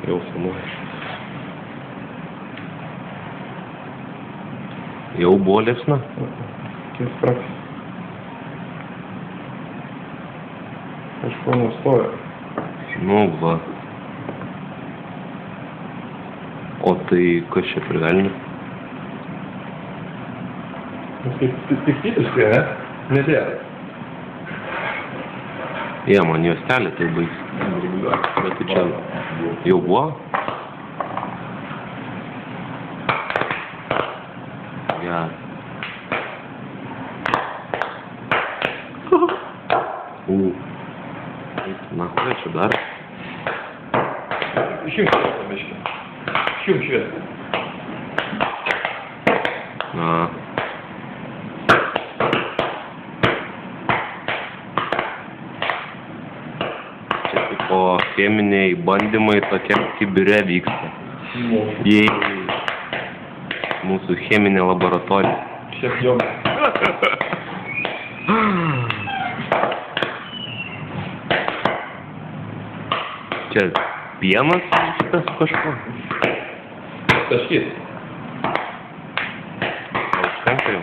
Jau filmuoju. Jau buvo liepsna? Kiek praktis. Kažko nustojo. Nu, va. O tai kas čia per velnius? Piktybiškai, ne? Nedėra. Jie, man juostelė tai baigs. Bet tai čia jau buvo? Ja. Na, ką čia dar? Išjung šviesą, biškį. Išjung šviesą. Na. Čia tipo cheminiai bandymai tokiam kibire vyksta. Jei mūsų cheminė laboratorija. Šiek jau. Čia pienas šitas kažko? Taškys. Užtenka jau?